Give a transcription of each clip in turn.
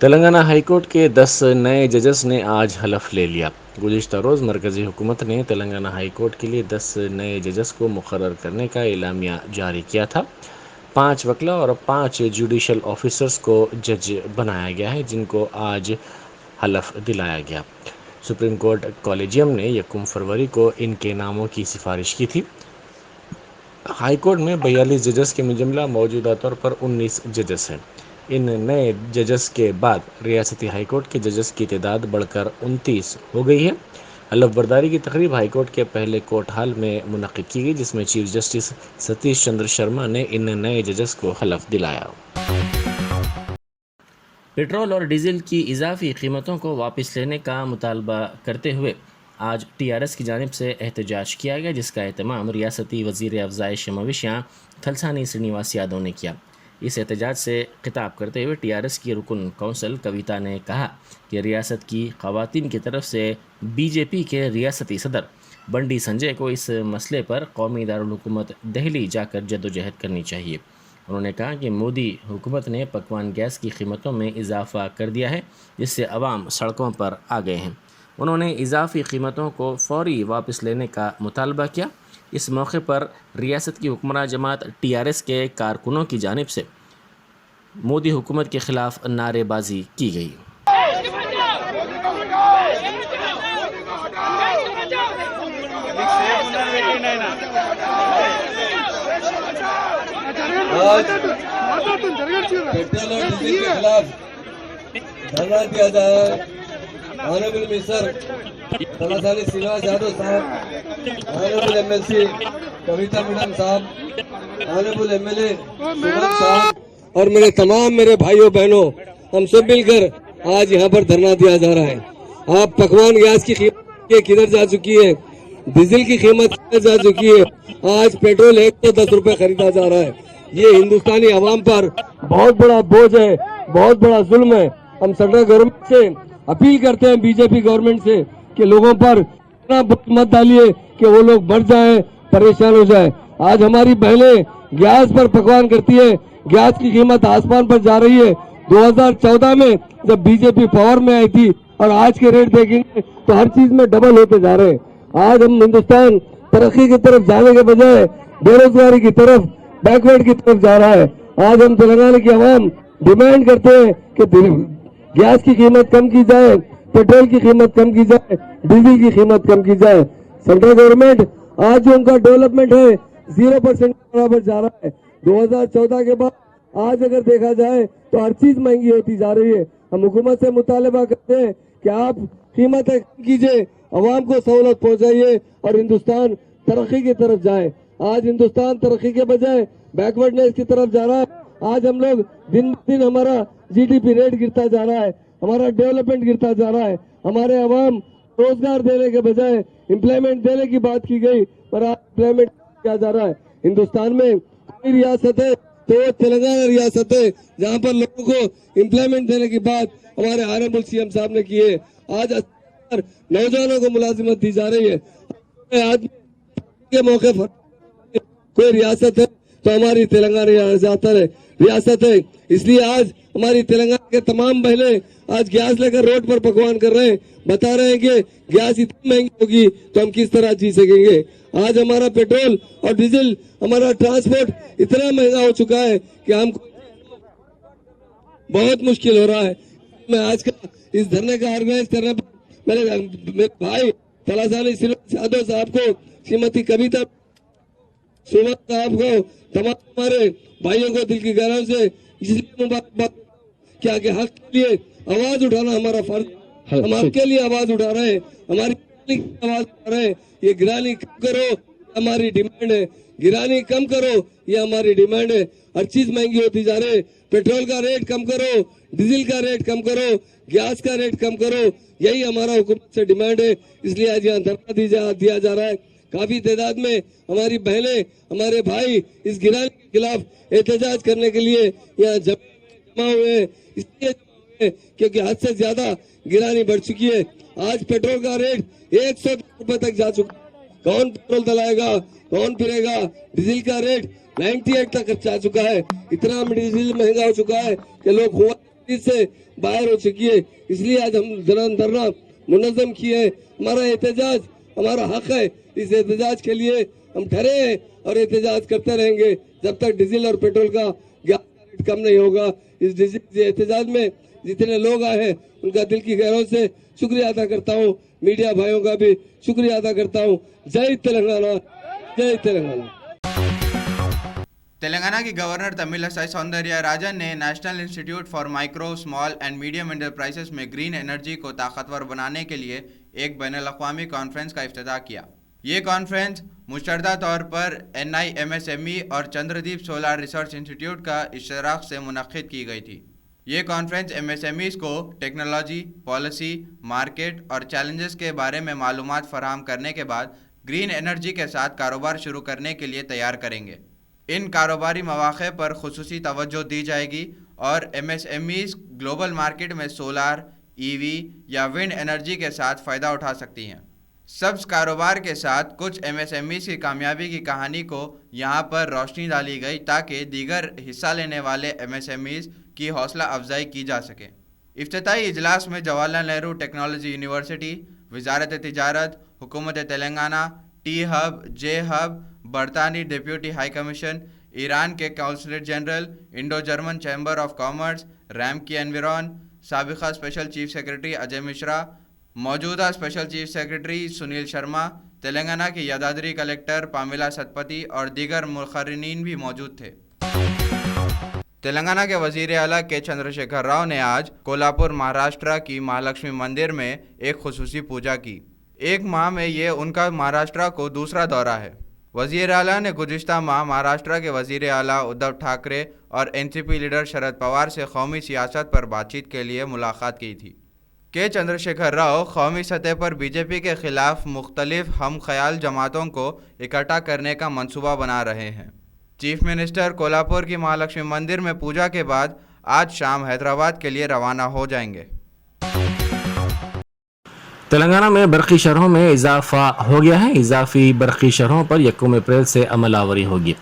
Telangana high court کے 10 نئے ججز نے آج حلف لے لیا۔ گزشتہ روز مرکزی حکومت نے تلنگانہ ہائی کورٹ کے لیے 10 نئے ججز کو مقرر کرنے کا اعلامیہ جاری کیا تھا۔ 5 وکلا اور 5 جوڈیشل آفیسرز کو جج بنایا گیا ہے، جن کو آج حلف دلایا گیا۔ سپریم کورٹ کالیجیم نے 1 فروری کو ان کے ناموں کی سفارش کی تھی۔ ہائی کورٹ میں 42 ججز کے مجملہ موجودہ طور پر 19 ججز ہیں۔ ان نئے ججز کے بعد ریاستی ہائی کورٹ کے ججز کی تعداد بڑھ کر 29 ہو گئی ہے۔ حلف برداری کی تقریب ہائی کورٹ کے پہلے کورٹ ہال میں منعقد کی گئی، جس میں چیف جسٹس ستیش چندر شرما نے ان نئے ججز کو حلف دلایا۔ پیٹرول اور ڈیزل کی اضافی قیمتوں کو واپس لینے کا مطالبہ کرتے ہوئے آج ٹی آر ایس کی جانب سے احتجاج کیا گیا، جس کا اہتمام ریاستی وزیر افزائش مویشیاں تھلسانی سرینیواس یادو نے کیا۔ اس احتجاج سے خطاب کرتے ہوئے ٹی آر ایس کی رکن کونسل کویتا نے کہا کہ ریاست کی خواتین کی طرف سے بی جے پی کے ریاستی صدر بنڈی سنجے کو اس مسئلے پر قومی دارالحکومت دہلی جا کر جدوجہد کرنی چاہیے۔ انہوں نے کہا کہ مودی حکومت نے پکوان گیس کی قیمتوں میں اضافہ کر دیا ہے، جس سے عوام سڑکوں پر آ گئے ہیں۔ انہوں نے اضافی قیمتوں کو فوری واپس لینے کا مطالبہ کیا۔ اس موقع پر ریاست کی حکمراں جماعت ٹی آر ایس کے کارکنوں کی جانب سے مودی حکومت کے خلاف نعرے بازی کی گئی۔ پیٹرول اور ڈیزل کے خلاف دھرنا دیا جا رہا ہے۔ آنریبل منسٹر تلاسانی سرینیواس یادو صاحب، آنریبل ایم ایل سی کویتا میڈم صاحب، آنریبل ایم ایل اے سمت صاحب اور میرے بھائیوں بہنوں، ہم سب مل کر آج یہاں پر دھرنا دیا جا رہا ہے۔ آپ پکوان گیس کی قیمت کدھر جا چکی ہے، ڈیزل کی قیمت کدھر جا چکی ہے، آج پیٹرول 110 روپے خریدا جا رہا ہے۔ یہ ہندوستانی عوام پر بہت بڑا بوجھ ہے، بہت بڑا ظلم ہے۔ ہم سینٹرل گورنمنٹ سے اپیل کرتے ہیں، بی جے پی گورنمنٹ سے، کہ لوگوں پر اتنا بوجھ مت ڈالیے کہ وہ لوگ بڑھ جائیں، پریشان ہو جائیں۔ آج ہماری بہنیں گیس پر پکوان کرتی ہے، گیس کی قیمت آسمان پر جا رہی ہے۔ 2014 میں جب بی جے پی پاور میں آئی تھی اور آج کے ریٹ دیکھیں گے تو ہر چیز میں ڈبل ہوتے جا رہے ہیں۔ آج ہم ہندوستان ترقی کی طرف جانے کے بجائے بے روزگاری کی طرف، بیکورڈ کی طرف جا رہا ہے۔ آج ہم تلنگانہ کی عوام ڈیمانڈ کرتے ہیں کہ گیس کی قیمت کم کی جائے، پیٹرول کی قیمت کم کی جائے، ڈیزل کی قیمت کم کی جائے۔ سینٹرل گورنمنٹ آج جو ان کا ڈیولپمنٹ ہے 0% برابر جا رہا ہے۔ 2014 کے بعد آج اگر دیکھا جائے تو ہر چیز مہنگی ہوتی جا رہی ہے۔ ہم حکومت سے مطالبہ کرتے ہیں کہ آپ قیمتیں کم کیجئے، عوام کو سہولت پہنچائیے اور ہندوستان ترقی کی طرف جائے۔ آج ہندوستان ترقی کے بجائے بیکورڈنیس کی طرف جا رہا ہے۔ آج ہم لوگ دن بدن ہمارا جی ڈی پی ریٹ گرتا جا رہا ہے، ہمارا ڈیولپمنٹ گرتا جا رہا ہے۔ ہمارے عوام روزگار دینے کے بجائے امپلائمنٹ دینے کی بات کی گئی، پر آج امپلائمنٹ کیا جا رہا ہے۔ ہندوستان میں کوئی ریاست ہے تو وہ تلنگانہ ریاست ہے جہاں پر لوگوں کو امپلائمنٹ دینے کی بات ہمارے آنریبل سی ایم صاحب نے کی ہے۔ آج نوجوانوں کو ملازمت دی جا رہی ہے۔ آج کے موقع پر کوئی ریاست ہے تو ہماری تلنگانہ ریاست ہے۔ اس لیے آج ہماری تلنگانہ کے تمام بہنیں آج گیس لے کر روڈ پر پکوان کر رہے ہیں، بتا رہے ہیں کہ گیس اتنی مہنگی ہوگی تو ہم کس طرح جی سکیں گے۔ آج ہمارا پیٹرول اور ڈیزل، ہمارا ٹرانسپورٹ اتنا مہنگا ہو چکا ہے کہ ہم کو بہت مشکل ہو رہا ہے۔ میں آج کا اس دھرنے کا آرگنائز کرنے پر میرے بھائی تلاسانی سرینیواس یادو صاحب کو، شریمتی کویتا سمت صاحب کو، تمام ہمارے بھائیوں کو دل کی گہرائیوں سے اس لیے مبارکباد کیا کہ حق کے لیے آواز اٹھانا ہمارا فرض۔ ہم آپ کے لیے آواز اٹھا رہے ہیں، ہماری آواز اٹھا رہے ہیں۔ یہ گرانی کم کرو، ہماری ڈیمانڈ ہے۔ گرانی کم کرو، یہ ہماری ڈیمانڈ ہے۔ ہر چیز مہنگی ہوتی جا رہی ہے۔ پیٹرول کا ریٹ کم کرو، ڈیزل کا ریٹ کم کرو، گیس کا ریٹ کم کرو، یہی ہمارا حکومت سے ڈیمانڈ ہے۔ اس لیے آج یہاں دھرنا دیا جا رہا ہے۔ کافی تعداد میں ہماری بہنیں، ہمارے بھائی اس گرانی کے خلاف احتجاج کرنے کے لیے یہاں جمع ہوئے ہیں، اس لیے کیونکہ حد سے زیادہ گرانی بڑھ چکی ہے۔ آج پیٹرول کا ریٹ 100 روپے تک جا چکا ہے۔ کون پیٹرول دلائے گا، کون پھرے گا؟ ڈیزل کا ریٹ 98 تک جا چکا ہے۔ اتنا ڈیزل مہنگا ہو چکا ہے کہ لوگ से बाहर हो चुकी है, इसलिए आज हम धरना मुनज़्ज़म किए। हमारा एहतजाज हमारा हक है, इस एहतजाज के लिए हम ठहरे हैं और एहतजाज करते रहेंगे जब तक डीजल और पेट्रोल का गैस का रेट कम नहीं होगा। इस एहतजाज में जितने लोग आए हैं उनका दिल की गहराई से शुक्रिया अदा करता हूँ, मीडिया भाइयों का भी शुक्रिया अदा करता हूँ। जय तेलंगाना, जय तेलंगाना। तेलंगाना की गवर्नर तमिलिसाई सौंदरराजन ने national institute for micro small and medium enterprises में ग्रीन एनर्जी को ताकतवर बनाने के लिए एक बैनुल-अक़वामी कॉन्फ्रेंस का इफ्तिताह किया। ये कॉन्फ्रेंस मुश्तरदा तौर पर NIMSME और चंद्रदीप सोलार रिसर्च इंस्टीट्यूट का इश्तराक से मुनक़्क़िद की गई थी। ये कॉन्फ्रेंस MSMEs को टेक्नोलॉजी, पॉलिसी, मार्केट और चैलेंजेस के बारे में मालूमात फराहम करने के बाद ग्रीन एनर्जी के साथ कारोबार शुरू करने के लिए तैयार करेंगे। इन कारोबारी मौक़े पर खुसूसी तवज्जो दी जाएगी और MSMEs ग्लोबल मार्केट में सोलार, EV या विंड एनर्जी के साथ फ़ायदा उठा सकती हैं। सब्ज़ कारोबार के साथ कुछ MSMEs की कामयाबी की कहानी को यहाँ पर रोशनी डाली गई ताकि दीगर हिस्सा लेने वाले MSMEs की हौसला अफजाई की जा सके। इफ्तिताई इजलास में जवाहरलाल नेहरू टेक्नोलॉजी यूनिवर्सिटी, वजारत तिजारत, हुकूमत Telangana, T hub, J hub, बरतानी डिप्यूटी हाई कमीशन, ईरान के consulate general, Indo German chamber of commerce, Ramky enviro, साबिक़ा special chief secretary Ajay Mishra, मौजूदा special chief secretary Sunil Sharma, Telangana की यादाद्री कलेक्टर पामिला सतपति और दीगर मुक़र्रिनीन भी मौजूद थे। तेलंगाना के वज़ीर आला के चंद्रशेखर राव ने आज कोल्हापुर महाराष्ट्र की महालक्ष्मी मंदिर में एक खुसूसी पूजा की। एक माह में ये उनका महाराष्ट्र को दूसरा दौरा है। वज़ीर आला ने गुज़िश्ता माह महाराष्ट्र के वज़ीर आला उद्धव ठाकरे और NCP लीडर शरद पवार से कौमी सियासत पर बातचीत के लिए मुलाकात की थी। के चंद्रशेखर राव कौमी सतह पर BJP के ख़िलाफ़ मुख्तलिफ हम ख्याल जमातों को इकट्ठा करने का मंसूबा बना रहे हैं। चीफ मिनिस्टर कोल्हापुर की महालक्ष्मी मंदिर में पूजा के बाद आज शाम हैदराबाद के लिए रवाना हो जाएंगे। तेलंगाना में बरक़ी शरहों में इजाफा हो गया है। इजाफी बरक़ी शरहों पर 1 अप्रैल से अमल आवरी होगी।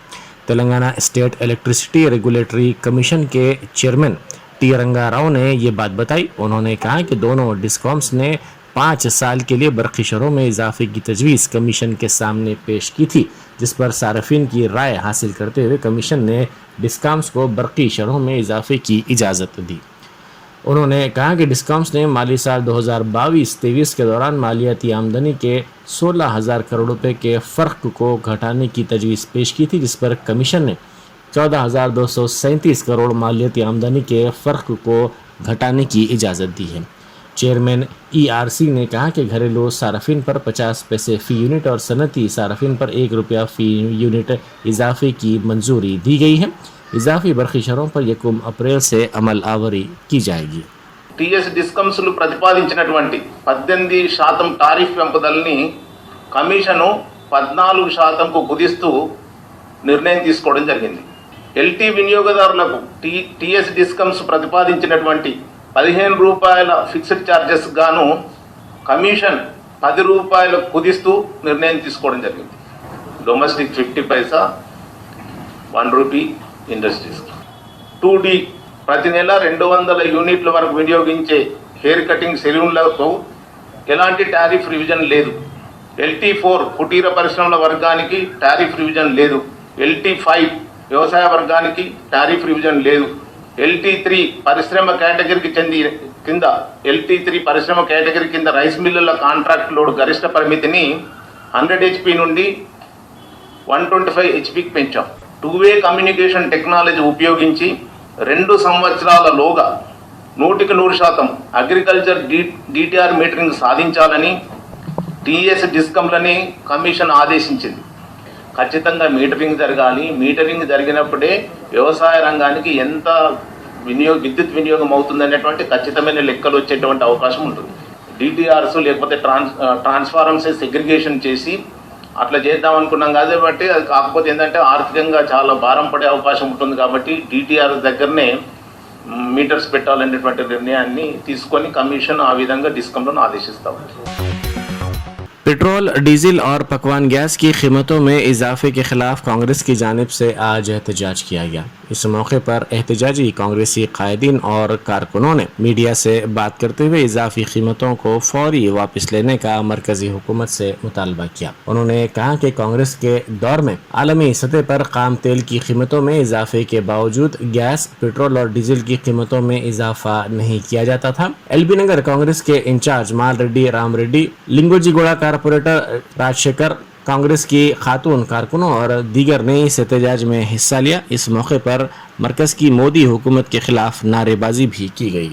Telangana state electricity regulatory commission के चेयरमैन टी रंगा राव ने ये बात बताई। उन्होंने कहा कि दोनों डिस्कॉम्स ने 5 साल के लिए बरक़ी शरहों में इजाफे की तजवीज़ कमीशन के सामने पेश की थी, जिस पर सार्फिन की राय हासिल करते हुए कमीशन ने डिस्कॉम्स को बरक़ी शरहों में इजाफे की इजाज़त दी। उन्होंने कहा कि डिस्कॉम्स ने माली साल 2022-23 के दौरान मालियाती आमदनी के 16,000 करोड़ रुपए के फ़र्क को घटाने की तजवीज़ पेश की थी, जिस पर कमीशन ने 14,237 करोड़ मालियाती आमदनी के फ़र्क को घटाने की इजाज़त दी है। चेयरमैन ERC ने कहा कि घरेलू सार्फिन पर 50 पैसे फ़ी यूनिट और सनती सार्फिन पर 1 रुपया फ़ी यूनिट इजाफे की मंजूरी दी गई है। इजाफी बरक़ी शरहों पर 1 अप्रैल से अमल आवरी की जाएगी। టీఎస్ డిస్కమ్స్లు ప్రతిపాదించినటువంటి 18% టారిఫ్ పెంపుదలని కమిషను 14%కు కుదిస్తూ నిర్ణయం తీసుకోవడం జరిగింది. ఎల్టీ వినియోగదారులకు టీఎస్ డిస్కమ్స్ ప్రతిపాదించినటువంటి 15 రూపాయల ఫిక్స్డ్ ఛార్జెస్ గాను కమిషన్ 10 రూపాయలు కుదిస్తూ నిర్ణయం తీసుకోవడం జరిగింది. డొమెస్టిక్ 50 పైసా, 1 రూపీ ఇండస్ట్రీస్. 2D ప్రతి నెల 200 యూనిట్ల వరకు వినియోగించే హెయిర్ కటింగ్ సెలూన్లకు ఎలాంటి టారిఫ్ రివిజన్ లేదు. LT4 కుటీర పరిశ్రమల వర్గానికి టారిఫ్ రివిజన్ లేదు. LT5 వ్యవసాయ వర్గానికి టారిఫ్ రివిజన్ లేదు. LT3 పరిశ్రమ కేటగిరీకి కింద LT3 పరిశ్రమ కేటగిరీ కింద రైస్ మిల్లుల కాంట్రాక్ట్ లోడ్ గరిష్ట పరిమితిని 100 HP నుండి 125 HPకి పెంచాం. 2-వే కమ్యూనికేషన్ టెక్నాలజీ ఉపయోగించి 2 సంవత్సరాలలోగా 100% అగ్రికల్చర్ DTR మీటరింగ్ సాధించాలని టీఎస్ డిస్కమ్లని కమిషన్ ఆదేశించింది. ఖచ్చితంగా మీటరింగ్ జరగాలి. మీటరింగ్ జరిగినప్పుడే వ్యవసాయ రంగానికి ఎంత విద్యుత్ వినియోగం అవుతుందనేటువంటి ఖచ్చితమైన లెక్కలు వచ్చేటువంటి అవకాశం ఉంటుంది. DTRs లేకపోతే ట్రాన్స్ఫార్మర్స్ సెగ్రిగేషన్ చేసి అట్లా చేద్దాం అనుకున్నాం కాబట్టి అది కాకపోతే ఏంటంటే ఆర్థికంగా చాలా భారం పడే అవకాశం ఉంటుంది. కాబట్టి DTR దగ్గరనే మీటర్స్ పెట్టాలనేటువంటి నిర్ణయాన్ని తీసుకొని కమిషన్ ఆ విధంగా డిస్కమ్లను ఆదేశిస్తా ఉంది. पेट्रोल, डीजल और पकवान गैस की कीमतों में इजाफे के खिलाफ कांग्रेस की जानिब से आज एहतजाज किया गया। इस मौके पर एहतजाजी कांग्रेसी कायदीन और कारकुनों ने मीडिया से बात करते हुए इजाफी कीमतों को फौरी वापस लेने का मरकजी हुकूमत से मुतालबा किया। उन्होंने कहा कि कांग्रेस के दौर में आलमी सतह पर खाम तेल की कीमतों में इजाफे के बावजूद गैस, पेट्रोल और डीजल की कीमतों में इजाफा नहीं किया जाता था। एलबी नगर कांग्रेस के इंचार्ज माल रेड्डी राम रेड्डी, लिंगोजीगुड़ा कारपोरेटर राजशेखर, कांग्रेस की खातून कारकुनों और दीगर ने इस एहतजाज में हिस्सा लिया। इस मौके पर मरकज की मोदी हुकूमत के खिलाफ नारेबाजी भी की गई।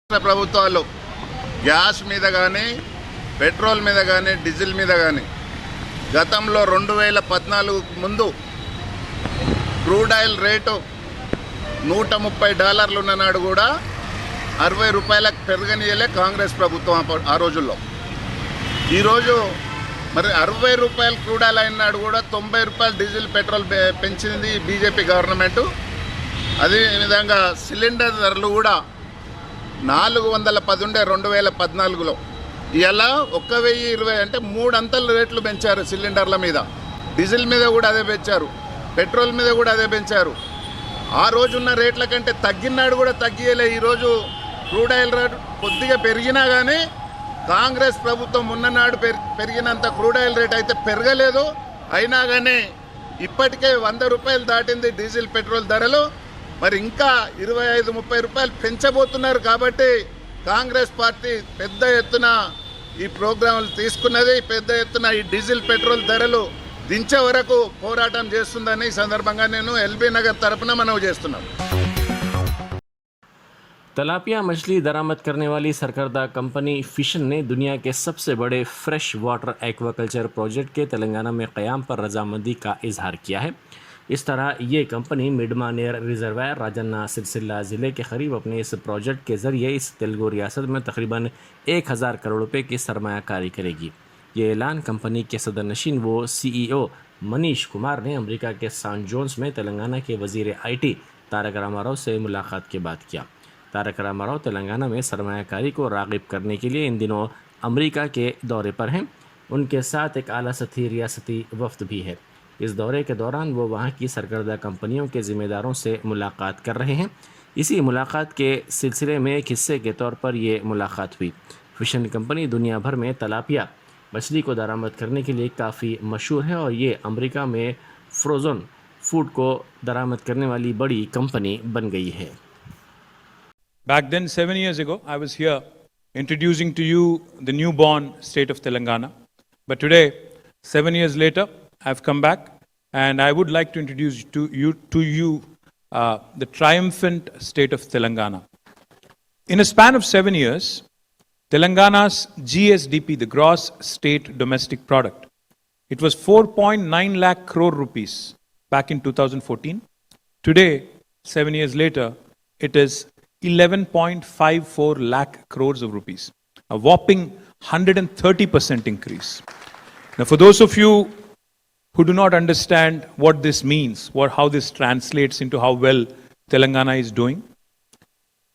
ప్రభుత్వాలు గ్యాస్ మీద కానీ పెట్రోల్ మీద కానీ డీజిల్ మీద కానీ గతంలో 2014 ముందు క్రూడ్ ఆయిల్ రేటు $130 ఉన్ననాడు కూడా ₹60 పెరగనీయలే కాంగ్రెస్ ప్రభుత్వం ఆ రోజుల్లో. ఈరోజు మరి ₹60 క్రూడ్ ఆయిల్ అయినాడు కూడా ₹90 డీజిల్ పెట్రోల్ పెంచింది బీజేపీ గవర్నమెంట్. అదేవిధంగా సిలిండర్ ధరలు కూడా 410 ఉండే 2014లో ఇలా 1020 అంటే 3 అంతల రేట్లు పెంచారు సిలిండర్ల మీద. డీజిల్ మీద కూడా అదే పెంచారు, పెట్రోల్ మీద కూడా అదే పెంచారు. ఆ రోజున్న రేట్ల కంటే తగ్గినాడు కూడా తగ్గియలే. ఈరోజు క్రూడ్ ఆయిల్ రేటు కొద్దిగా పెరిగినా కానీ కాంగ్రెస్ ప్రభుత్వం ఉన్ననాడు పెరిగినంత క్రూడ్ ఆయిల్ రేట్ అయితే పెరగలేదు. అయినా కానీ ఇప్పటికే ₹100 దాటింది డీజిల్ పెట్రోల్ ధరలు. మరి ఇంకా ₹25-30 పెంచబోతున్నారు. కాబట్టి కాంగ్రెస్ పార్టీ పెద్ద ఎత్తున ఈ ప్రోగ్రాంలు తీసుకున్నది, పెద్ద ఎత్తున ఈ డీజిల్ పెట్రోల్ ధరలు దించే వరకు పోరాటం చేస్తుందని ఈ సందర్భంగా నేను ఎల్బీ నగర్ తరపున మనవి చేస్తున్నాను. तलापिया मछली दरामद करने वाली सरकर्दा कंपनी फिशन ने दुनिया के सबसे बड़े फ्रेश वाटर एक्वाकल्चर प्रोजेक्ट के तेलंगाना में क़याम पर रजामंदी का इजहार किया है। इस तरह ये कंपनी मिडमानेर रिजर्वायर राजन्ना सिलसिला ज़िले के करीब अपने इस प्रोजेक्ट के ज़रिए इस तेलुगु रियासत में तकरीबन 1000 करोड़ रुपए की सरमायाकारी करेगी। ये ऐलान कंपनी के सदर नशीन वो CEO मनीष कुमार ने अमेरिका के सान जोन्स में तेलंगाना के वज़ीर IT तारक रामाराव से मुलाकात के बाद किया। तारक रामाराव तेलंगाना में सरमायाकारी को राग़िब करने के लिए इन दिनों अमेरिका के दौरे पर हैं। उनके साथ एक आला सतही रियासती वफ्द भी है। इस दौरे के दौरान वो वहाँ की सरकर्दा कंपनियों के ज़िम्मेदारों से मुलाकात कर रहे हैं। इसी मुलाकात के सिलसिले में एक हिस्से के तौर पर ये मुलाकात हुई। फिशन कंपनी दुनिया भर में तलापिया मछली को दरामद करने के लिए काफ़ी मशहूर है और ये अमेरिका में फ्रोज़न फूड को दरामद करने वाली बड़ी कंपनी बन गई है। Back then, 7 years ago, I was here introducing to you the newborn state of Telangana. But today, 7 years later, I've come back and I would like to introduce to you the triumphant state of Telangana. In a span of 7 years, Telangana's GSDP, the gross state domestic product, it was 4.9 lakh crore rupees back in 2014. Today, 7 years later, it is 11.54 lakh crores of rupees, a whopping 130% increase. Now, for those of you who do not understand what this means, how this translates into how well Telangana is doing,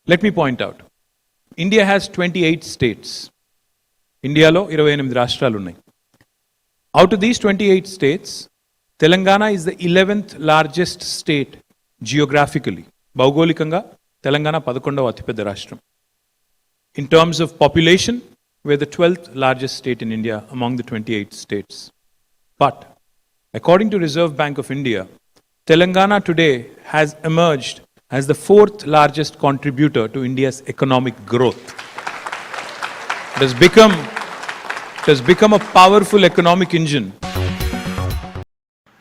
let me point out. India has 28 states. India lo 28 rashtralu unnai. Out of these 28 states, Telangana is the 11th largest state geographically. Bhaugolikanga, Telangana 11వ అతిపెద్ద రాష్ట్రం. In terms of population, we're the 12th largest state in India among the 28 states. But according to Reserve Bank of India, Telangana today has emerged as the 4th largest contributor to India's economic growth. It has become a powerful economic engine.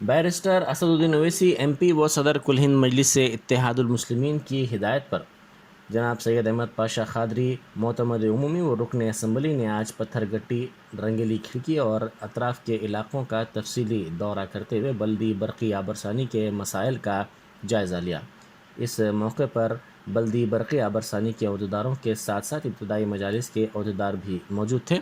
Barrister Asaduddin Owaisi MP व सदर कुल हिंद मजलिस से इत्तेहादुल मुस्लिमीन की हिदायत पर जनाब सैयद अहमद पाशा खादरी मोतमद उमूमी व रुकन असम्बली ने आज पत्थरगट्टी, रंगेली खिड़की और अतराफ़ के इलाक़ों का तफसीली दौरा करते हुए बल्दी बरक़ी आबरसानी के मसाइल का जायज़ा लिया। इस मौके पर बल्दी बरक़ी आबरसानी के अहदेदारों के साथ साथ इब्तदाई मजालिस के अहदेदार भी मौजूद थे।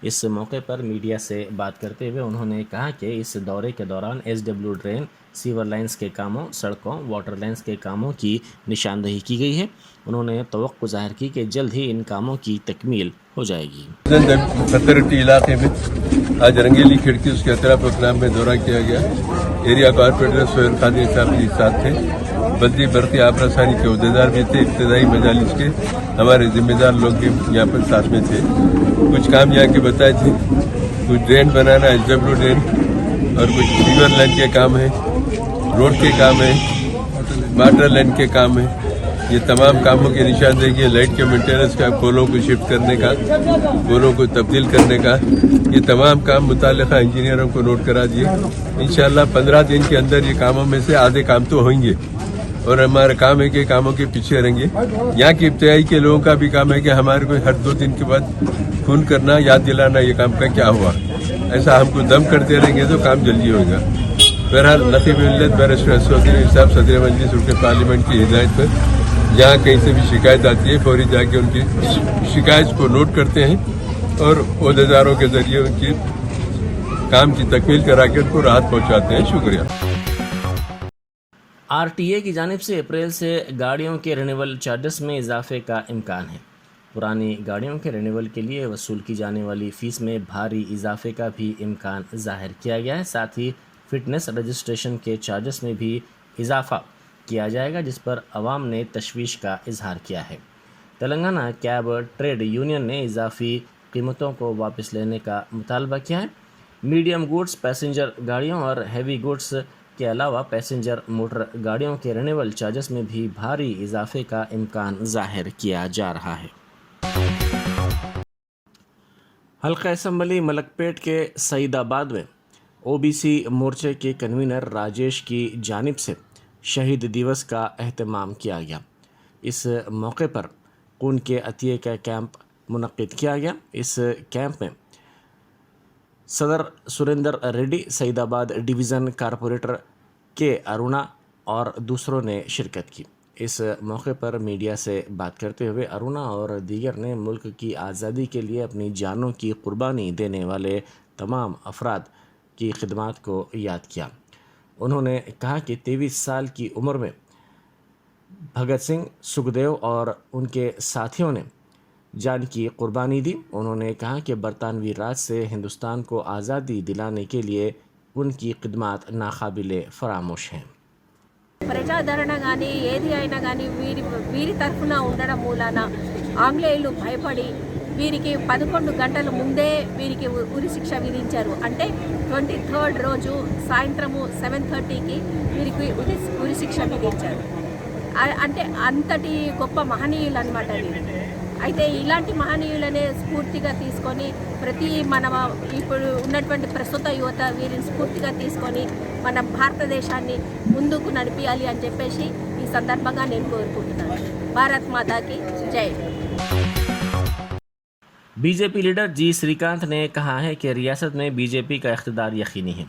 इस मौके पर मीडिया से बात करते हुए उन्होंने कहा कि इस दौरे के दौरान SW ड्रेन, सीवर लाइन्स के कामों, सड़कों, वाटर लाइन्स के कामों की निशानदही की गई है। उन्होंने तवक्को ज़ाहिर की कि जल्द ही इन कामों की तकमील हो जाएगी। पत्थरगट्टी इलाके में आज रंगेली खिड़की उसके अतराफ प्रोग्राम में दौरा किया गया। एरिया कॉर्पोरेटर सोहेल कादरी साहब के साथ थे। बल्दी बरती आबरासानी के अहदेदार भी थे, इब्तदाई मजालिस के हमारे जिम्मेदार लोग भी यहाँ पर साथ में थे। कुछ काम यहाँ के बताए थे, कुछ ड्रेन बनाना है, जबरू ड्रेन, और कुछ सीवर लाइन के काम है, रोड के काम है, वाटर लाइन के काम है। ये तमाम कामों की निशानदेही है, लाइट के मेंटेनेंस का, पोलों को शिफ्ट करने का, पोलों को तब्दील करने का, ये तमाम काम मुताल्लिका इंजीनियरों को नोट करा दिए। इंशाअल्लाह 15 दिन के अंदर ये कामों में से आधे काम तो होंगे, और हमारा काम है कि कामों के पीछे रहेंगे। यहाँ की इब्तदाई के लोगों का भी काम है कि हमारे को हर 2 दिन के बाद फोन करना, याद दिलाना ये काम का क्या हुआ। ऐसा हमको दम करते रहेंगे तो काम जल्दी होगा। बहरहाल नकीब मिल्लत बैरिस्टर असदुद्दीन साहब सदर मजलिस उनके पार्लियामेंट की हिदायत पर जहाँ कहीं से भी शिकायत आती है फौरी जाके उनकी शिकायत को नोट करते हैं और अहदेदारों के जरिए उनकी काम की तकमील करा के उनको राहत पहुँचाते हैं। शुक्रिया। आरटीए की जानिब से अप्रैल से गाड़ियों के रिन्यूअल चार्जेस में इजाफे का इम्कान है। पुरानी गाड़ियों के रिन्यूअल के लिए वसूल की जाने वाली फ़ीस में भारी इजाफे का भी इम्कान ज़ाहिर किया गया है। साथ ही फ़िटनेस रजिस्ट्रेशन के चार्जेस में भी इजाफा किया जाएगा, जिस पर अवाम ने तशवीश का इजहार किया है। तेलंगाना कैब ट्रेड यूनियन ने इजाफी कीमतों को वापस लेने का मुतालबा किया है। मीडियम गुड्स पैसेंजर गाड़ियों और हैवी गुड्स के अलावा पैसेंजर मोटर गाड़ियों के रिन्यूअल चार्जेस में भी भारी इजाफे का इम्कान ज़ाहिर किया जा रहा है। हल्का असम्बली मलकपेट के सईदाबाद में ओबीसी मोर्चे के कन्वीनर राजेश की जानिब से शहीद दिवस का एहतमाम किया गया। इस मौके पर खून के अतिये का कैंप मुनक्किद किया गया। इस कैंप में सदर सुरेंद्र रेड्डी, सईदाबाद डिवीज़न कारपोरेटर के अरुणा और दूसरों ने शिरकत की। इस मौके पर मीडिया से बात करते हुए अरुणा और दीगर ने मुल्क की आज़ादी के लिए अपनी जानों की कुर्बानी देने वाले तमाम अफराद की खिदमत को याद किया। उन्होंने कहा कि 23 साल की उम्र में भगत सिंह, सुखदेव और उनके साथियों ने जान की कुर्बानी दी। उन्होंने कहा कि बरतानवी राज से हिंदुस्तान को आज़ादी दिलाने के लिए उनकी खिदमत नाकाबिले फरामोश हैं। ప్రజాదరణ కానీ ఏది అయినా కానీ వీరి తరఫున ఉండడం మూలాన ఆంగ్లేయులు భయపడి వీరికి 11 గంటల ముందే వీరికి ఉరి శిక్ష విధించారు. అంటే 23rd రోజు సాయంత్రము 7:30కి వీరికి ఉరి శిక్ష విధించారు. అంటే అంతటి గొప్ప మహనీయులు అన్నమాట వీరు. అయితే ఇలాంటి మహనీయులనే స్ఫూర్తిగా తీసుకొని ప్రతి మన ఇప్పుడు ఉన్నటువంటి ప్రస్తుత యువత వీరిని స్ఫూర్తిగా తీసుకొని మన భారతదేశాన్ని ముందుకు నడిపియాలి అని చెప్పేసి ఈ సందర్భంగా నేను కోరుకుంటున్నాను. భారత్ మాతాకి జై. बीजेपी लीडर जी श्रीकांत ने कहा है कि रियासत में बीजेपी का इख्तिदार यकीनी है।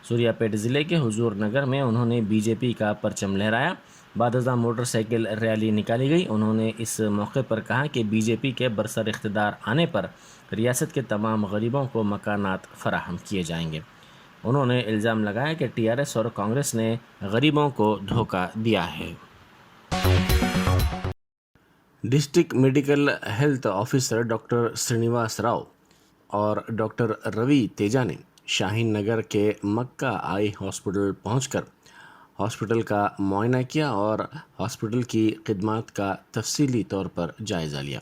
सूर्यापेट ज़िले के हुजूर नगर में उन्होंने बीजेपी का परचम लहराया। बादजा मोटरसाइकिल रैली निकाली गई। उन्होंने इस मौके पर कहा कि बीजेपी के बरसर इख्तिदार आने पर रियासत के तमाम गरीबों को मकानात फराहम किए जाएंगे। उन्होंने इल्ज़ाम लगाया कि टीआरएस और कांग्रेस ने गरीबों को धोखा दिया है। District medical health officer doctor Srinivas Rao और डॉक्टर रवि तेजा ने शाहीन नगर के मक्का आई हॉस्पिटल पहुंचकर हॉस्पिटल का मुआयना किया और हॉस्पिटल की खिदमत का तफसीली तौर पर जायज़ा लिया।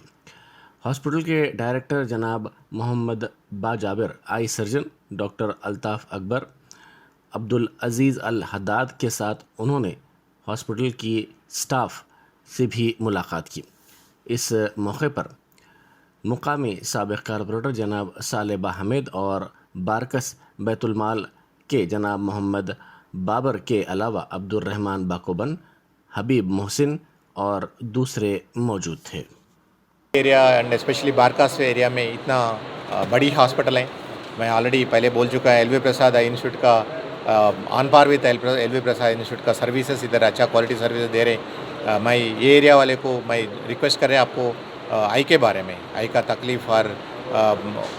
हॉस्पिटल के डायरेक्टर जनाब Mohammed Bajabir, eye surgeon doctor Altaf Akbar, Abdul Aziz Al Haddad के साथ उन्होंने हॉस्पिटल की स्टाफ से भी मुलाकात की। इस मौके पर मुकामी साबिक़ कारपोरेटर जनाब सालेबा हमीद और बारकस बैतुलमाल के जनाब मोहम्मद बाबर के अलावा अब्दुल रहमान बाकोबन, हबीब मोहसिन और दूसरे मौजूद थे। एरिया एंड स्पेशली बारकास एरिया में इतना बड़ी हॉस्पिटल है। मैं ऑलरेडी पहले बोल चुका है, एल वी प्रसाद इंस्टीट्यूट का on par with L V Prasad Institute का सर्विसेज इधर अच्छा क्वालिटी सर्विस दे रहे। मैं ये एरिया वाले को मैं रिक्वेस्ट कर रहे आपको आई के बारे में, आई का तकलीफ़ और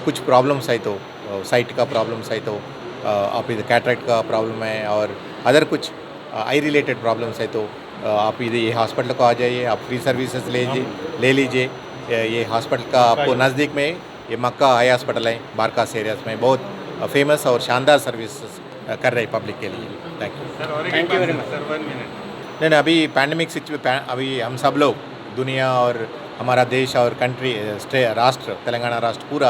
कुछ प्रॉब्लम्स है तो साइट का प्रॉब्लम्स है तो आप इधर कैटरेक्ट का प्रॉब्लम है और अदर कुछ आई रिलेटेड प्रॉब्लम्स है तो आप इधर ये हॉस्पिटल को आ जाइए, आप फ्री सर्विसेज ले लीजिए। ये हॉस्पिटल का आपको नज़दीक में ये मक्का आई हॉस्पिटल है बारकास एरियाज़ में, बहुत फेमस और शानदार सर्विस कर रहे पब्लिक के लिए। Thank you very much sir. 1 minute नहीं अभी अभी हम सब लोग दुनिया और हमारा देश और कंट्री राष्ट्र तेलंगाना राष्ट्र पूरा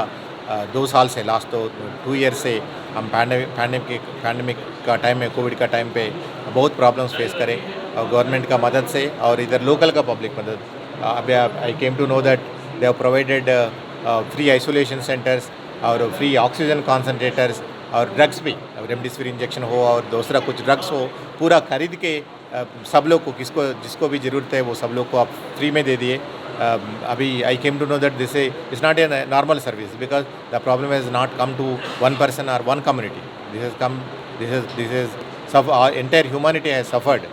2 साल से लास्ट तो 2 ईयर से हम पैंडमिक का टाइम में कोविड का टाइम पे बहुत प्रॉब्लम्स फेस करें और गवर्नमेंट का मदद से और इधर लोकल का पब्लिक मदद अभी I came to know that they have provided free isolation centres और फ्री ऑक्सीजन कॉन्सनट्रेटर्स और ड्रग्स भी रेमडेसिविर इंजेक्शन हो और दूसरा कुछ ड्रग्स हो पूरा खरीद के सब लोग को जिसको भी ज़रूरत है वो सब लोग को आप फ्री में दे दिए. अभी I came to know that this is not a normal service because the problem has not come to one person और one community. This is entire humanity has suffered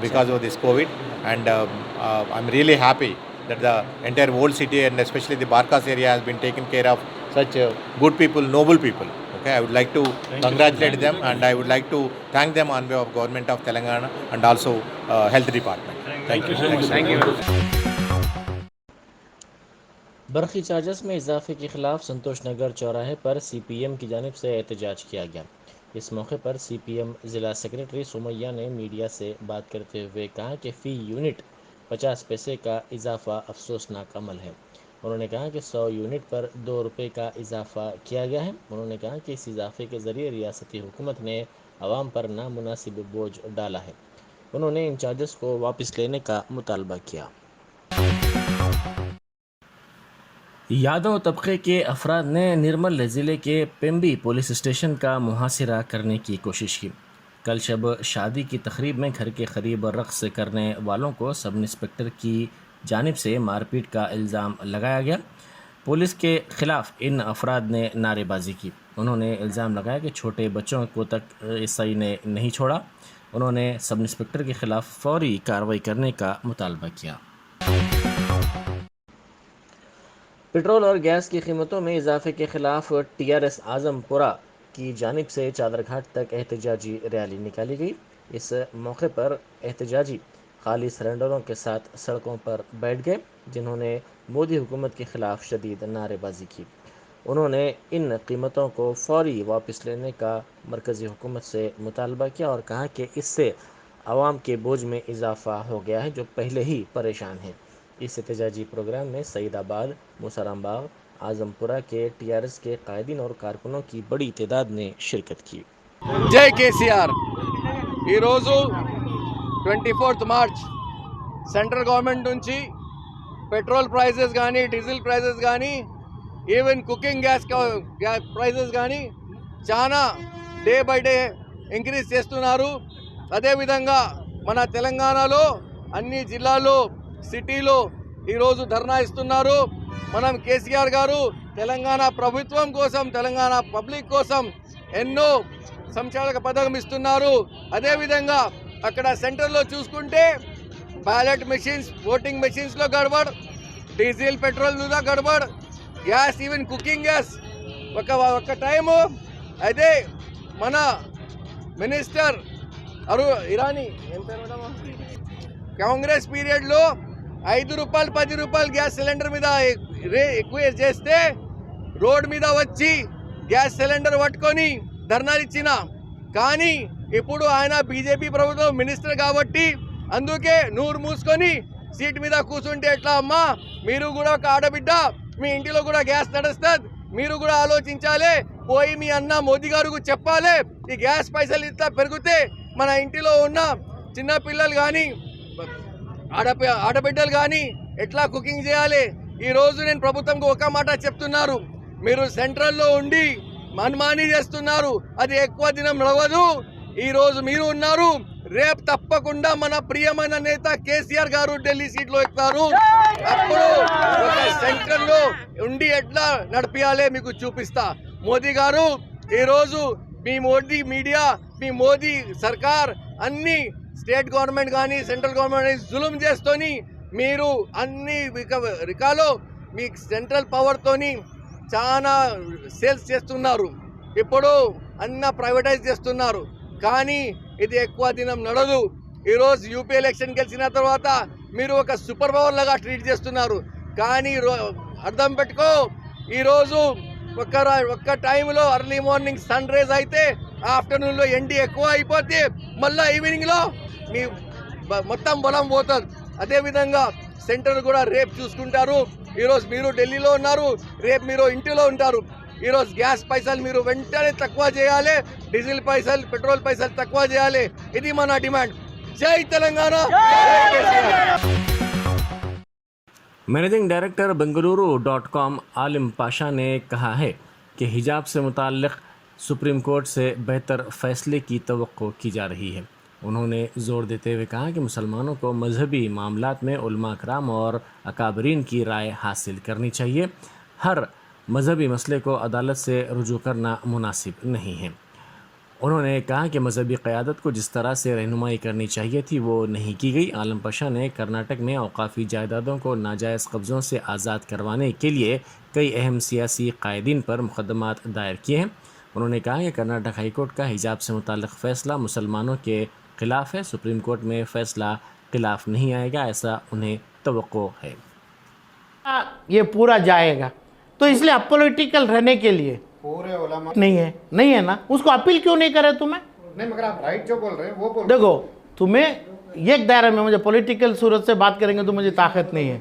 because of this COVID, and I'm really happy that the entire whole city and especially the Barkas area has been taken care of such good people, noble people. Okay, I would like to congratulate them and I would like to thank them on behalf of Government of Telangana and also Health Department. Thank you. बरखी charges में इजाफे के खिलाफ संतोष नगर चौराहे पर CPM की जानिब से एहतजाज किया गया. इस मौके पर CPM ज़िला सेक्रेटरी सुमैया ने मीडिया से बात करते हुए कहा कि फ़ी यूनिट 50 पैसे का इजाफा अफसोसनाक अमल है. उन्होंने कहा कि 100 यूनिट पर 2 रुपये का इजाफा किया गया है. उन्होंने कहा कि इस इजाफे के ज़रिए रियासती हुकूमत ने आवाम पर नामुनासिब बोझ डाला है. उन्होंने इन चार्जेस को वापस लेने का मुतालबा किया. यादव तबके के अफराद ने निर्मल ज़िले के पेम्बी पुलिस स्टेशन का मुहासिरा करने की कोशिश की. कल शब शादी की तकरीब में घर के करीब रक़्स करने वालों को सब इंस्पेक्टर की जानिब से मारपीट का इल्ज़ाम लगाया गया. पुलिस के ख़िलाफ़ इन अफराद ने नारेबाजी की. उन्होंने इल्ज़ाम लगाया कि छोटे बच्चों को तक एसआई ने नहीं छोड़ा. उन्होंने सब इंस्पेक्टर के ख़िलाफ़ फ़ौरी कार्रवाई करने का मुतालबा किया. पेट्रोल और गैस की कीमतों में इजाफे के खिलाफ TRS आज़मपुरा की जानिब से चादरघाट तक एहतजाजी रैली निकाली गई. इस मौके पर एहतजाजी खाली सिलेंडरों के साथ सड़कों पर बैठ गए, जिन्होंने मोदी हुकूमत के खिलाफ शदीद नारेबाजी की. उन्होंने इन कीमतों को फौरी वापस लेने का मरकज़ी हुकूमत से मुतालबा किया और कहा कि इससे आवाम के बोझ में इजाफा हो गया है जो पहले ही परेशान हैं. इस एहतजाजी प्रोग्राम में सईदाबाद, मुसरामबाग, आज़मपुरा के TRS के कायदीन और कारकुनों की बड़ी तादाद ने शिरकत की. జై కేసీఆర్. ఈరోజు 24th మార్చ్ సెంట్రల్ గవర్నమెంట్ నుంచి పెట్రోల్ ప్రైజెస్ కానీ, డీజిల్ ప్రైజెస్ కానీ, ఈవెన్ కుకింగ్ గ్యాస్ ప్రైజెస్ కానీ చాలా డే బై డే ఇంక్రీజ్ చేస్తున్నారు. అదేవిధంగా మన తెలంగాణలో అన్ని జిల్లాల్లో, సిటీలో ఈరోజు ధర్నా ఇస్తున్నారు. మనం కేసీఆర్ గారు తెలంగాణ ప్రభుత్వం కోసం, తెలంగాణ పబ్లిక్ కోసం ఎన్నో సంక్షేమ పథకం ఇస్తున్నారు. అదేవిధంగా అక్కడ సెంటర్లో చూసుకుంటే బ్యాలెట్ మెషిన్స్, ఓటింగ్ మెషిన్స్లో గడబడ్, డీజిల్ పెట్రోల్ మీద గడబడ్, గ్యాస్, ఈవెన్ కుకింగ్ గ్యాస్ ఒక టైము. అదే మన మినిస్టర్ ఇరానీ కాంగ్రెస్ పీరియడ్లో 5 రూపాయలు 10 రూపాయలు గ్యాస్ సిలిండర్ మీద ఎక్కువ చేస్తే రోడ్ మీద వచ్చి గ్యాస్ సిలిండర్ పట్టుకొని ధర్నాలు ఇచ్చిన. కానీ ఇప్పుడు ఆయన బీజేపీ ప్రభుత్వం మినిస్టర్ కాబట్టి అందుకే నూరు మూసుకొని సీట్ మీద కూర్చుంటే ఎట్లా అమ్మా? మీరు కూడా ఒక ఆడబిడ్డ, మీ ఇంటిలో కూడా గ్యాస్ నడుస్తుంది, మీరు కూడా ఆలోచించాలి. పోయి మీ అన్న మోదీ గారు చెప్పాలి, ఈ గ్యాస్ పైసలు ఇట్లా పెరిగితే మన ఇంటిలో ఉన్న చిన్న పిల్లలు కానీ, ఆడబిడ్డలు కానీ ఎట్లా కుకింగ్ చేయాలి? ఈరోజు నేను ప్రభుత్వంకు ఒక మాట చెప్తున్నారు, మీరు సెంట్రల్లో ఉండి మన్మానీ చేస్తున్నారు. అది ఎక్కువ దినం నడవదు. ఈరోజు మీరు ఉన్నారు, రేపు తప్పకుండా మన ప్రియమైన నేత కేసీఆర్ గారు ఢిల్లీ సీట్లో ఎక్కుతారు. అప్పుడు ఒక సెంట్రల్లో ఉండి ఎట్లా నడిపియాలి మీకు చూపిస్తా. మోదీ గారు ఈరోజు మీ మోదీ మీడియా, మీ మోదీ సర్కార్ అన్ని స్టేట్ గవర్నమెంట్ కానీ, సెంట్రల్ గవర్నమెంట్ జులుం చేస్తోని మీరు అన్ని రికాలో మీ సెంట్రల్ పవర్తోని చాలా సేల్స్ చేస్తున్నారు. ఇప్పుడు అన్న ప్రైవేటైజ్ చేస్తున్నారు. కానీ ఇది ఎక్కువ దినం నడదు. ఈరోజు యూపీ ఎలక్షన్ గెలిచిన తర్వాత మీరు ఒక సూపర్ పవర్ లాగా ట్రీట్ చేస్తున్నారు. కానీ అర్థం పెట్టుకో, ఈరోజు ఒక్క టైంలో అర్లీ మార్నింగ్ సన్ రైజ్ అయితే ఆఫ్టర్నూన్లో ఎండి ఎక్కువ అయిపోతే మళ్ళీ ఈవినింగ్లో మీ మొత్తం బలం పోతుంది. అదేవిధంగా సెంటర్ కూడా రేపు చూసుకుంటారు. ఈరోజు మీరు ఢిల్లీలో ఉన్నారు, రేపు మీరు ఇంటిలో ఉంటారు. ఈరోజు గ్యాస్ పైసలు మీరు వెంటనే తక్కువ చేయాలి, డీజిల్ పైసలు పెట్రోల్ పైసలు తక్కువ చేయాలి. ఇది మన డిమాండ్. జై తెలంగాణ, జై కేసీఆర్. मैनेजिंग डायरेक्टर bengaluru.com आलिम पाशा ने कहा है कि हिजाब से मुताल्लिक़ सुप्रीम कोर्ट से बेहतर फ़ैसले की तवक्को की जा रही है. उन्होंने ज़ोर देते हुए कहा कि मुसलमानों को मजहबी मामलात में उलमा कराम और अकाबरीन की राय हासिल करनी चाहिए. हर मजहबी मसले को अदालत से रुजू करना मुनासिब नहीं है. उन्होंने कहा कि मजहबी क़यादत को जिस तरह से रहनुमाई करनी चाहिए थी वो नहीं की गई. आलम पाशा ने कर्नाटक में औकाफ़ी जायदादों को नाजायज़ कब्ज़ों से आज़ाद करवाने के लिए कई अहम सियासी कायदीन पर मुकदमात दायर किए हैं. उन्होंने कहा कि कर्नाटक हाई कोर्ट का हिजाब से मुताल्लिक़ फ़ैसला मुसलमानों के ख़िलाफ़ है. सुप्रीम कोर्ट में फ़ैसला ख़िलाफ़ नहीं आएगा, ऐसा उन्हें तवक्को है. ये पूरा जाएगा, तो इसलिए अपोलिटिकल रहने के लिए नहीं है ना, उसको अपील क्यों नहीं करे तुम्हें? नहीं, मगर आप राइट जो बोल रहे हैं वो बोल देखो, तुम्हें एक दायरे में मुझे पॉलिटिकल सूरत से बात करेंगे तो मुझे ताकत नहीं है.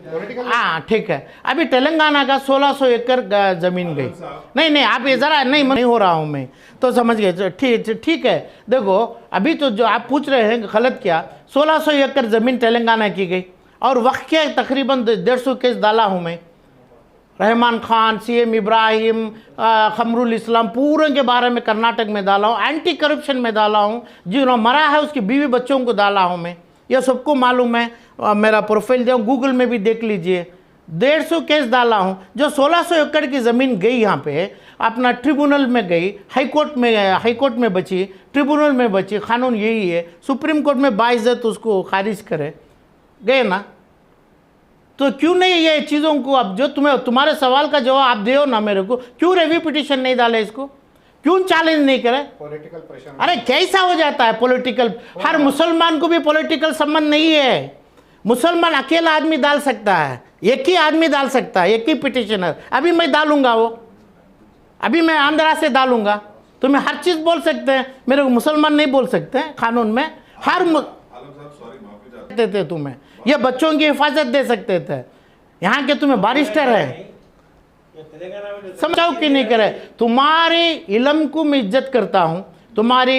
हाँ ठीक है. अभी तेलंगाना का 1600 एकड़ जमीन गई. नहीं आप ये ज़रा नहीं हो रहा हूँ मैं, तो समझ गए. ठीक है. देखो अभी तो जो आप पूछ रहे हैं गलत क्या, 1600 एकड़ ज़मीन तेलंगाना की गई और वक्त के तकरीबन 150 केस डाला हूँ मैं. रहमान खान, CM इब्राहिम, खमरुल इस्लाम पूरे के बारे में कर्नाटक में डाला हूँ. एंटी करप्शन में डाला हूँ. जिन्होंने मरा है उसकी बीवी बच्चों को डाला हूँ मैं. यह सबको मालूम है. मेरा प्रोफाइल जो गूगल में भी देख लीजिए. 150 केस डाला हूँ. जो 1600 एकड़ की ज़मीन गई यहाँ पे अपना ट्रिब्यूनल में गई, हाई कोर्ट में बची, ट्रिब्यूनल में बची. कानून यही है, सुप्रीम कोर्ट में बाइज्जत उसको खारिज करे गए ना. तो क्यों नहीं ये चीज़ों को, अब जो तुम्हारे सवाल का जवाब आप दो ना मेरे को, क्यों रिव्यू पिटीशन नहीं डाले, इसको क्यों चैलेंज नहीं करे? Political pressure. अरे कैसा हो जाता है पॉलिटिकल? हर मुसलमान को भी पॉलिटिकल संबंध नहीं है. मुसलमान अकेला आदमी डाल सकता है, एक ही आदमी डाल सकता है, एक ही पिटिशनर. अभी मैं डालूंगा, वो अभी मैं आंध्रा से डालूंगा. तुम्हें हर चीज़ बोल सकते हैं, मेरे को मुसलमान नहीं बोल सकते हैं. कानून में हर थे तुम्हें ये बच्चों की हिफाजत दे सकते थे. यहाँ के तुम्हें बारिस्टर है, समझाओ कि नहीं करे. तुम्हारी इल्म को मैं इज्जत करता हूँ, तुम्हारी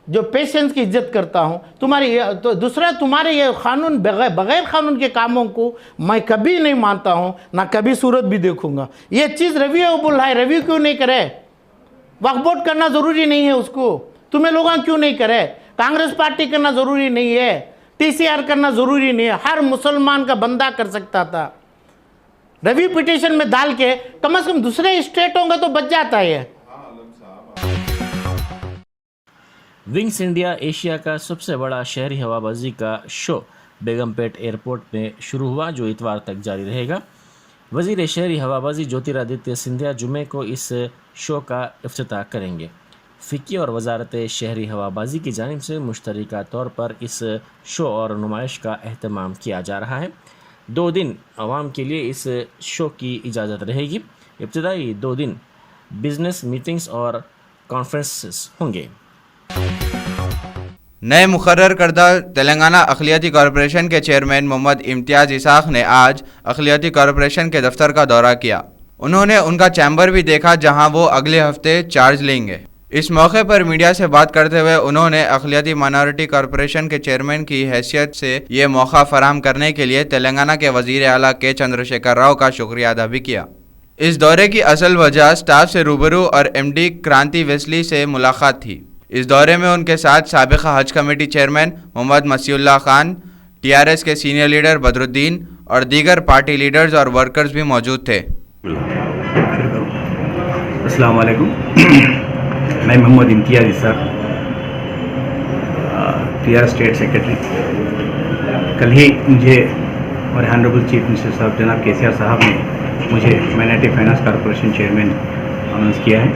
जो पेशेंस की इज्जत करता हूँ. तुम्हारी तो दूसरा तुम्हारे ये कानून बगैर कानून के कामों को मैं कभी नहीं मानता हूँ, ना कभी सूरत भी देखूंगा. ये चीज़ रिव्यूएबल है, रिव्यू क्यों नहीं करे? वक्फ बोर्ड करना ज़रूरी नहीं है उसको, तुम्हें लोग क्यों नहीं करे? कांग्रेस पार्टी करना ज़रूरी नहीं है, TCR करना ज़रूरी नहीं है. हर मुसलमान का बंदा कर सकता था. रिव्यू पिटीशन में डाल के कम से कम दूसरे स्टेटों का तो बच जाता है. विंग्स इंडिया एशिया का सबसे बड़ा शहरी हवाबाजी का शो बेगमपेट एयरपोर्ट में शुरू हुआ, जो इतवार तक जारी रहेगा. वज़ीर शहरी हवाबाजी ज्योतिरादित्य सिंधिया जुमे को इस शो का इफ्तिताह करेंगे. फ़िक्की और वजारत शहरी हवाबाजी की जानिब से मुश्तरका तौर पर इस शो और नुमाइश का अहतमाम किया जा रहा है. 2 दिन आवाम के लिए इस शो की इजाज़त रहेगी. इब्तदाई 2 दिन बिजनेस मीटिंग्स और कॉन्फ्रेंसेस होंगे. नए मुकर्रर करदा तेलंगाना अखिलियाती कॉरपोरेशन के चेयरमैन मोहम्मद इम्तियाज़ इसाक ने आज अखिलियाती कॉरपोरेशन के दफ्तर का दौरा किया. उन्होंने उनका चैम्बर भी देखा, जहां वो अगले हफ्ते चार्ज लेंगे. इस मौके पर मीडिया से बात करते हुए उन्होंने अखिलियाती माइनॉरिटी कॉरपोरेशन के चेयरमैन की हैसियत से ये मौका फराहम करने के लिए तेलंगाना के वज़ीर आला के चंद्रशेखर राव का शुक्रिया अदा भी किया. इस दौरे की असल वजह स्टाफ से रूबरू और MD क्रांति वेस्ली से मुलाकात थी. इस दौरे में उनके साथ साबिक़ा हज committee chairman Mohammad Masiullah Khan, TRS के सीनियर लीडर बदरुद्दीन और दीगर पार्टी लीडर्स और वर्कर्स भी मौजूद थे. अस्सलाम वालेकुम. मैं मोहम्मद इम्तियाज़ इसाक, TRS स्टेट सेक्रेटरी. कल ही मुझे हमारे ऑनरेबल चीफ मिनिस्टर साहब जनाब KCR साहब ने मुझे minority finance corporation chairman announce किया है.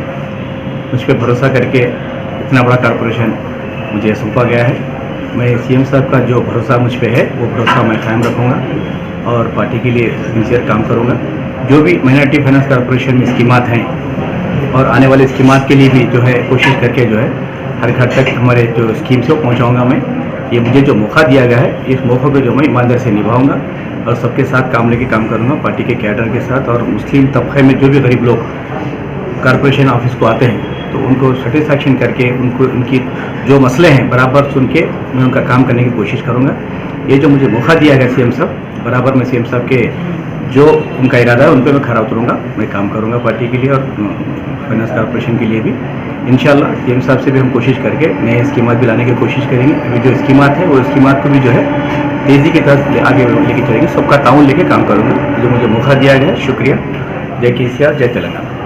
मुझ पर भरोसा करके इतना बड़ा कॉरपोरेशन मुझे सौंपा गया है. मैं CM साहब का जो भरोसा मुझ पर है वो भरोसा मैं कायम रखूँगा और पार्टी के लिए सिंसियर काम करूँगा. जो भी माइनॉरिटी फाइनेंस कॉरपोरेशन में स्कीमात हैं और आने वाले स्कीमात के लिए भी जो है कोशिश करके जो है हर घर तक हमारे जो स्कीम्स को पहुँचाऊँगा मैं. ये मुझे जो मौका दिया गया है, इस मौके को जो मैं ईमानदारी से निभाऊंगा और सबके साथ काम लेके काम करूंगा, पार्टी के कैडर के साथ। और मुस्लिम तबके में जो भी गरीब लोग कॉरपोरेशन ऑफिस को आते हैं तो उनको सेटिस्फैक्शन करके उनको उनकी जो मसले हैं बराबर सुन के मैं उनका काम करने की कोशिश करूंगा। ये जो मुझे मौका दिया गया सीएम साहब, बराबर मैं सीएम साहब के जो उनका इरादा है उन पर मैं खरा उतरूँगा, मैं काम करूँगा पार्टी के लिए और फाइनेंस कॉर्पोरेशन के लिए भी। इंशाल्लाह सीएम साहब से भी हम कोशिश करके नए स्कीमात भी लाने की कोशिश करेंगे। अभी जो स्कीमात है वो स्कीमात को भी जो है तेज़ी के तहत आगे लेके चलेंगे, सबका ताउन लेके काम करूँगा। जो मुझे मौका दिया गया है, शुक्रिया। जय केसीआर, जय तेलंगाना।